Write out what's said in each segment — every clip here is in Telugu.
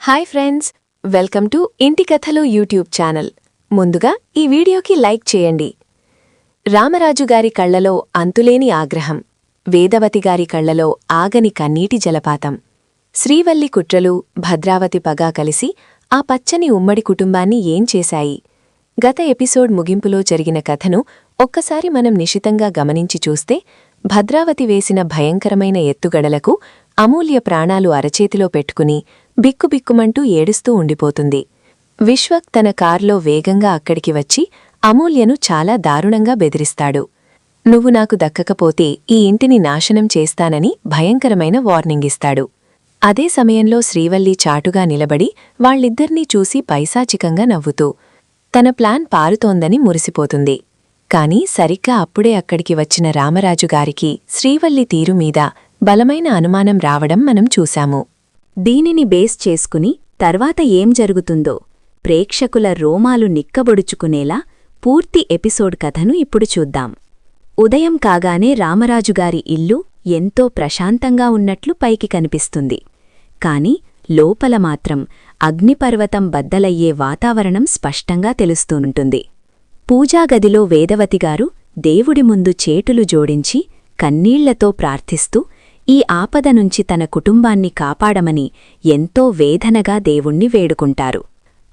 హాయ్ ఫ్రెండ్స్, వెల్కమ్ టు ఇంటి కథలు యూట్యూబ్ ఛానల్. ముందుగా ఈ వీడియోకి లైక్ చేయండి. రామరాజుగారి కళ్లలో అంతులేని ఆగ్రహం, వేదవతిగారి కళ్లలో ఆగని కన్నీటి జలపాతం. శ్రీవల్లి కుట్రలు, భద్రావతి పగా కలిసి ఆ పచ్చని ఉమ్మడి కుటుంబాన్ని ఏం చేశాయి? గత ఎపిసోడ్ ముగింపులో జరిగిన కథను ఒక్కసారి మనం నిశితంగా గమనించి చూస్తే భద్రావతి వేసిన భయంకరమైన ఎత్తుగడలకు అమూల్య ప్రాణాలు అరచేతిలో పెట్టుకుని బిక్కుబిక్కుమంటూ ఏడుస్తూ ఉండిపోతుంది. విశ్వక్ తన కార్లో వేగంగా అక్కడికి వచ్చి అమూల్యను చాలా దారుణంగా బెదిరిస్తాడు. నువ్వు నాకు దక్కకపోతే ఈ ఇంటిని నాశనం చేస్తానని భయంకరమైన వార్నింగ్ ఇస్తాడు. అదే సమయంలో శ్రీవల్లి చాటుగా నిలబడి వాళ్ళిద్దర్నీ చూసి పైశాచికంగా నవ్వుతూ తన ప్లాన్ పారుతోందని మురిసిపోతుంది. కాని సరిగ్గా అప్పుడే అక్కడికి వచ్చిన రామరాజుగారికి శ్రీవల్లి తీరుమీద బలమైన అనుమానం రావడం మనం చూశాము. దీనిని బేస్ చేసుకుని తర్వాత ఏం జరుగుతుందో ప్రేక్షకుల రోమాలు నిక్కబొడుచుకునేలా పూర్తి ఎపిసోడ్ కథను ఇప్పుడు చూద్దాం. ఉదయం కాగానే రామరాజుగారి ఇల్లు ఎంతో ప్రశాంతంగా ఉన్నట్లు పైకి కనిపిస్తుంది. కాని లోపల మాత్రం అగ్నిపర్వతం బద్దలయ్యే వాతావరణం స్పష్టంగా తెలుస్తూంటుంది. పూజాగదిలో వేదవతిగారు దేవుడి ముందు చేతులు జోడించి కన్నీళ్లతో ప్రార్థిస్తూ ఈ ఆపద నుంచి తన కుటుంబాన్ని కాపాడమని ఎంతో వేదనగా దేవుణ్ణి వేడుకుంటారు.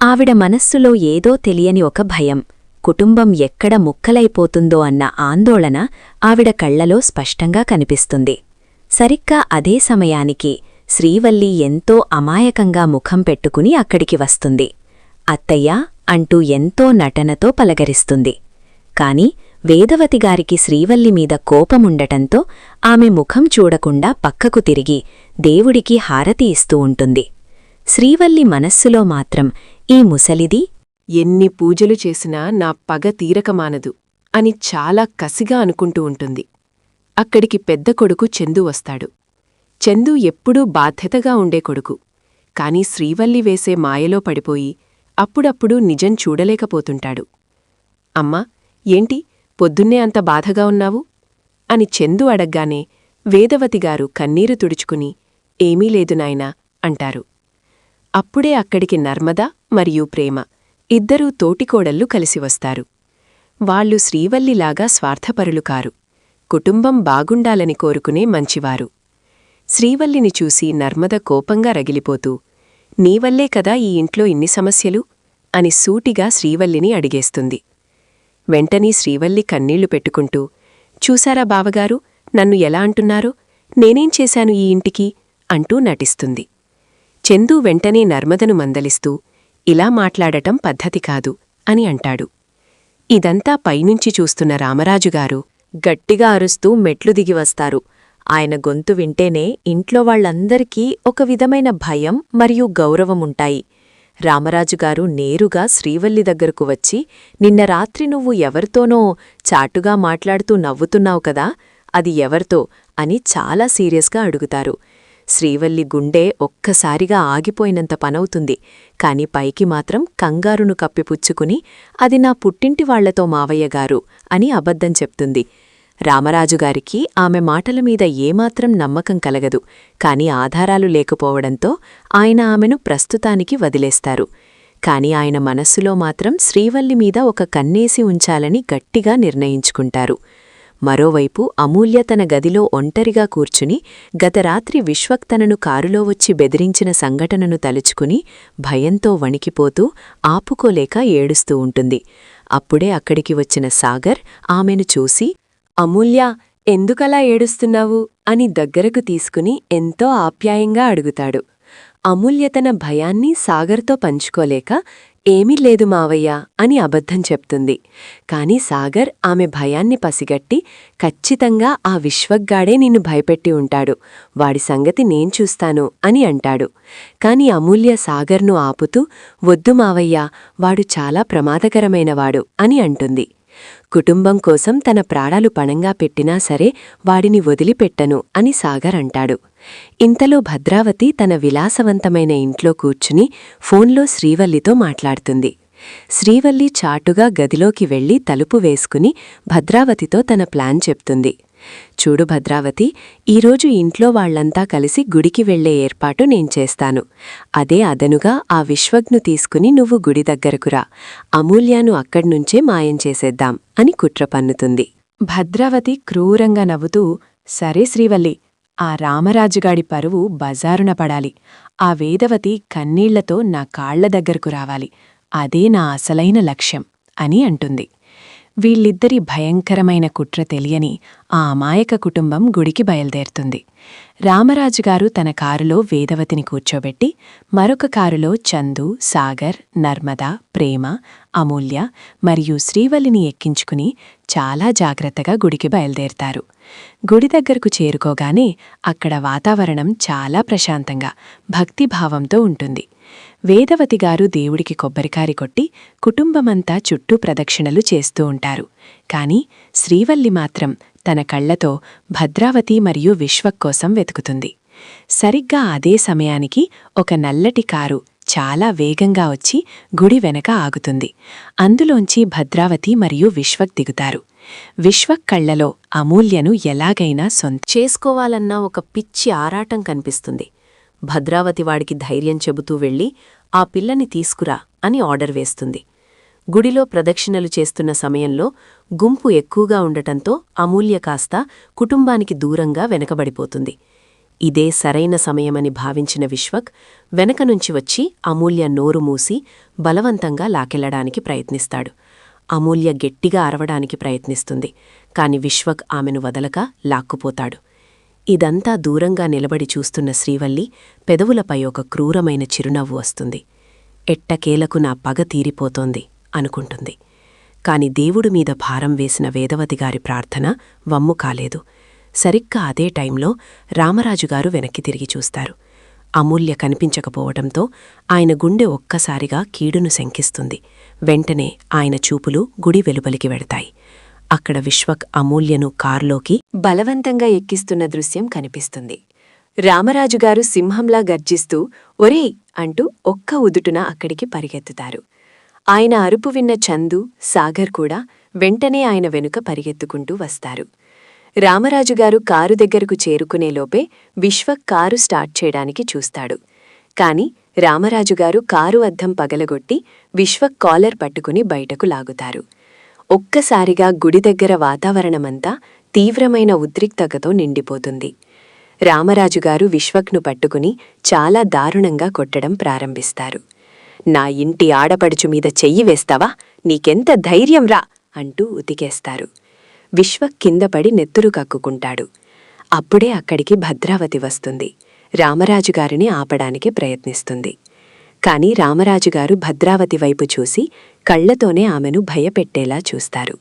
ఆవిడ మనస్సులో ఏదో తెలియని ఒక భయం, కుటుంబం ఎక్కడ ముక్కలైపోతుందో అన్న ఆందోళన ఆవిడ కళ్లలో స్పష్టంగా కనిపిస్తుంది. సరిగ్గా అదే సమయానికి శ్రీవల్లి ఎంతో అమాయకంగా ముఖం పెట్టుకుని అక్కడికి వస్తుంది. అత్తయ్యా అంటూ ఎంతో నటనతో పలకరిస్తుంది. కాని వేదవతిగారికి శ్రీవల్లి మీద కోపముండటంతో ఆమె ముఖం చూడకుండా పక్కకు తిరిగి దేవుడికి హారతి ఇస్తూ ఉంటుంది. శ్రీవల్లి మనస్సులో మాత్రం ఈ ముసలిది ఎన్ని పూజలు చేసినా నా పగ తీరకమానదు అని చాలా కసిగా అనుకుంటూ ఉంటుంది. అక్కడికి పెద్ద కొడుకు చందు వస్తాడు. చందు ఎప్పుడూ బాధ్యతగా ఉండే కొడుకు. కాని శ్రీవల్లి వేసే మాయలో పడిపోయి అప్పుడప్పుడు నిజం చూడలేకపోతుంటాడు. అమ్మా, ఏంటి పొద్దున్నే అంత బాధగా ఉన్నావు అని చందు అడగ్గానే వేదవతిగారు కన్నీరు తుడుచుకుని ఏమీ లేదు నాయనా అంటారు. అప్పుడే అక్కడికి నర్మద మరియు ప్రేమ ఇద్దరూ తోటికోడళ్ళు కలిసి వస్తారు. వాళ్లు శ్రీవల్లిలాగా స్వార్థపరులు కారు, కుటుంబం బాగుండాలని కోరుకునే మంచివారు. శ్రీవల్లిని చూసి నర్మద కోపంగా రగిలిపోతూ నీవల్లే కదా ఈ ఇంట్లో ఇన్ని సమస్యలు అని సూటిగా శ్రీవల్లిని అడిగేస్తుంది. వెంటనే శ్రీవల్లి కన్నీళ్లు పెట్టుకుంటూ చూశారా బావగారు, నన్ను ఎలా అంటున్నారో, నేనేం చేశాను ఈ ఇంటికి అంటూ నటిస్తుంది. చందు వెంటనే నర్మదను మందలిస్తూ ఇలా మాట్లాడటం పద్ధతి కాదు అని అంటాడు. ఇదంతా పైనుంచి చూస్తున్న రామరాజుగారు గట్టిగా అరుస్తూ మెట్లు దిగివస్తారు. ఆయన గొంతు వింటేనే ఇంట్లో వాళ్లందరికీ ఒక విధమైన భయం మరియు గౌరవముంటాయి. రామరాజుగారు నేరుగా శ్రీవల్లి దగ్గరకు వచ్చి నిన్న రాత్రి నువ్వు ఎవరితోనో చాటుగా మాట్లాడుతూ నవ్వుతున్నావు కదా, అది ఎవరితో అని చాలా సీరియస్గా అడుగుతారు. శ్రీవల్లి గుండె ఒక్కసారిగా ఆగిపోయినంత పనవుతుంది. కాని పైకి మాత్రం కంగారును కప్పిపుచ్చుకుని అది నా పుట్టింటి వాళ్లతో మావయ్యగారు అని అబద్ధం చెప్తుంది. రామరాజుగారికి ఆమె మాటల మీద ఏమాత్రం నమ్మకం కలగదు. కాని ఆధారాలు లేకపోవడంతో ఆయన ఆమెను ప్రస్తుతానికి వదిలేస్తారు. కాని ఆయన మనస్సులో మాత్రం శ్రీవల్లి మీద ఒక కన్నేసి ఉంచాలని గట్టిగా నిర్ణయించుకుంటారు. మరోవైపు అమూల్య తన గదిలో ఒంటరిగా కూర్చుని గతరాత్రి విశ్వక్ తనను కారులో వచ్చి బెదిరించిన సంఘటనను తలుచుకుని భయంతో వణికిపోతూ ఆపుకోలేక ఏడుస్తూ ఉంటుంది. అప్పుడే అక్కడికి వచ్చిన సాగర్ ఆమెను చూసి అమూల్యా, ఎందుకలా ఏడుస్తున్నావు అని దగ్గరకు తీసుకుని ఎంతో ఆప్యాయంగా అడుగుతాడు. అమూల్య తన భయాన్ని సాగర్తో పంచుకోలేక ఏమీ లేదు మావయ్యా అని అబద్ధం చెప్తుంది. కాని సాగర్ ఆమె భయాన్ని పసిగట్టి ఖచ్చితంగా ఆ విశ్వగ్గాడే నిన్ను భయపెట్టి ఉంటాడు, వాడి సంగతి నేను చూస్తాను అని అంటాడు. కాని అమూల్య సాగర్ను ఆపుతూ వద్దు మావయ్యా, వాడు చాలా ప్రమాదకరమైనవాడు అని అంటుంది. కుటుంబం కోసం తన ప్రాణాలు పణంగా పెట్టినా సరే వాడిని వదిలిపెట్టను అని సాగర్ అంటాడు. ఇంతలో భద్రావతి తన విలాసవంతమైన ఇంట్లో కూర్చుని ఫోన్లో శ్రీవల్లితో మాట్లాడుతుంది. శ్రీవల్లి చాటుగా గదిలోకి వెళ్లి తలుపు వేసుకుని భద్రావతితో తన ప్లాన్ చెప్తుంది. చూడు భద్రావతి, ఈరోజు ఇంట్లో వాళ్లంతా కలిసి గుడికి వెళ్లే ఏర్పాటు నేను చేస్తాను. అదే అదనుగా ఆ విశ్వజ్ఞు తీసుకుని నువ్వు గుడి దగ్గరకురా. అమూల్యను అక్కడ్నుంచే మాయం చేసేద్దాం అని కుట్ర పన్నుతుంది. భద్రావతి క్రూరంగా నవ్వుతూ, సరే శ్రీవల్లి, ఆ రామరాజుగాడి పరువు బజారున పడాలి. ఆ వేదవతి కన్నీళ్లతో నా కాళ్ల దగ్గరకు రావాలి. అదే నా అసలైన లక్ష్యం అని అంటుంది. వీళ్ళిద్దరి భయంకరమైన కుట్ర తెలియని ఆ అమాయక కుటుంబం గుడికి బయల్దేరుతుంది. రామరాజుగారు తన కారులో వేదవతిని కూర్చోబెట్టి, మరొక కారులో చందు, సాగర్, నర్మద, ప్రేమ, అమూల్య మరియు శ్రీవల్లిని ఎక్కించుకుని చాలా జాగ్రత్తగా గుడికి బయల్దేరతారు. గుడి దగ్గరకు చేరుకోగానే అక్కడ వాతావరణం చాలా ప్రశాంతంగా, భక్తిభావంతో ఉంటుంది. వేదవతిగారు దేవుడికి కొబ్బరికాయ కొట్టి కుటుంబమంతా చుట్టూ ప్రదక్షిణలు చేస్తూ ఉంటారు. కాని శ్రీవల్లి మాత్రం తన కళ్లతో భద్రావతి మరియు విశ్వక్ కోసం వెతుకుతుంది. సరిగ్గా అదే సమయానికి ఒక నల్లటి కారు చాలా వేగంగా వచ్చి గుడి వెనక ఆగుతుంది. అందులోంచి భద్రావతి మరియు విశ్వక్ దిగుతారు. విశ్వక్ కళ్లలో అమూల్యను ఎలాగైనా చేసుకోవాలన్న ఒక పిచ్చి ఆరాటం కనిపిస్తుంది. భద్రావతి వాడికి ధైర్యం చెబుతూ వెళ్లి ఆ పిల్లని తీసుకురా అని ఆర్డర్ వేస్తుంది. గుడిలో ప్రదక్షిణలు చేస్తున్న సమయంలో గుంపు ఎక్కువగా ఉండటంతో అమూల్య కాస్త కుటుంబానికి దూరంగా వెనకబడిపోతుంది. ఇదే సరైన సమయమని భావించిన విశ్వక్ వెనకనుంచి వచ్చి అమూల్య నోరు మూసి బలవంతంగా లాకెళ్లడానికి ప్రయత్నిస్తాడు. అమూల్య గట్టిగా అరవడానికి ప్రయత్నిస్తుంది. కాని విశ్వక్ ఆమెను వదలక లాక్కుపోతాడు. ఇదంతా దూరంగా నిలబడి చూస్తున్న శ్రీవల్లి పెదవులపై ఒక క్రూరమైన చిరునవ్వు వస్తుంది. ఎట్టకేలకు నా పగ తీరిపోతోంది అనుకుంటుంది. కాని దేవుడి మీద భారం వేసిన వేదవతిగారి ప్రార్థన వమ్ము కాలేదు. సరిగ్గా అదే టైంలో రామరాజుగారు వెనక్కి తిరిగి చూస్తారు. అమూల్య కనిపించకపోవటంతో ఆయన గుండె ఒక్కసారిగా కీడును శంకిస్తుంది. వెంటనే ఆయన చూపులు గుడి వెలుపలికి వెడతాయి. అక్కడ విశ్వక్ అమూల్యను కారులోకి బలవంతంగా ఎక్కిస్తున్న దృశ్యం కనిపిస్తుంది. రామరాజుగారు సింహంలా గర్జిస్తూ ఒరేయ్ అంటూ ఒక్క ఉదుటున అక్కడికి పరిగెత్తుతారు. ఆయన అరుపు విన్న చందు, సాగర్ కూడా వెంటనే ఆయన వెనుక పరిగెత్తుకుంటూ వస్తారు. రామరాజుగారు కారు దగ్గరకు చేరుకునేలోపే విశ్వక్ కారు స్టార్ట్ చేయడానికి చూస్తాడు. కాని రామరాజుగారు కారు అద్దం పగలగొట్టి విశ్వక్ కాలర్ పట్టుకుని బయటకు లాగుతారు. ఒక్కసారిగా గుడి దగ్గర వాతావరణమంతా తీవ్రమైన ఉద్రిక్తతతో నిండిపోతుంది. రామరాజుగారు విశ్వక్ను పట్టుకుని చాలా దారుణంగా కొట్టడం ప్రారంభిస్తారు. నా ఇంటి ఆడపడుచు మీద చెయ్యి వేస్తావా? నీకెంత ధైర్యంరా అంటూ ఉతికేస్తారు. విశ్వక్ కిందపడి నెత్తురు కక్కుకుంటాడు. అప్పుడే అక్కడికి భద్రావతి వస్తుంది. రామరాజుగారిని ఆపడానికి ప్రయత్నిస్తుంది. కాని రామరాజుగారు భద్రావతి వైపు చూసి కళ్లతోనే ఆమెను భయపెట్టేలా చూస్తారు.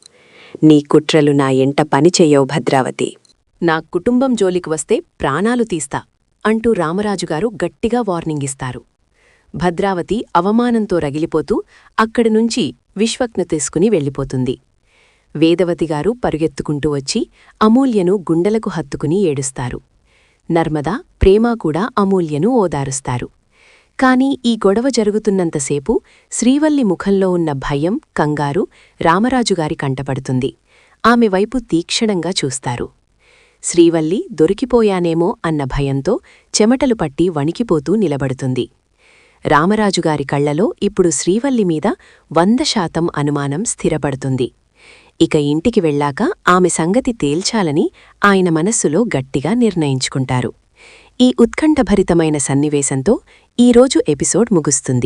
నీ కుట్రలు నా ఎంట పనిచెయ్యవు భద్రావతి. నా కుటుంబం జోలికి వస్తే ప్రాణాలు తీస్తా అంటూ రామరాజుగారు గట్టిగా వార్నింగ్ ఇస్తారు. భద్రావతి అవమానంతో రగిలిపోతూ అక్కడినుంచి విశ్వక్ను తీసుకుని వెళ్ళిపోతుంది. వేదవతిగారు పరుగెత్తుకుంటూ వచ్చి అమూల్యను గుండెలకు హత్తుకుని ఏడుస్తారు. నర్మద, ప్రేమ కూడా అమూల్యను ఓదారుస్తారు. కాని ఈ గొడవ జరుగుతున్నంతసేపు శ్రీవల్లి ముఖంలో ఉన్న భయం, కంగారు రామరాజుగారి కంటపడుతుంది. ఆమె వైపు తీక్షణంగా చూస్తారు. శ్రీవల్లి దొరికిపోయానేమో అన్న భయంతో చెమటలు పట్టి వణికిపోతూ నిలబడుతుంది. రామరాజుగారి కళ్లలో ఇప్పుడు శ్రీవల్లి మీద 100% అనుమానం స్థిరపడుతుంది. ఇక ఇంటికి వెళ్ళాక ఆమె సంగతి తేల్చాలని ఆయన మనస్సులో గట్టిగా నిర్ణయించుకుంటారు. ఈ ఉత్కంఠభరితమైన సన్నివేశంతో ఈరోజు ఎపిసోడ్ ముగుస్తుంది.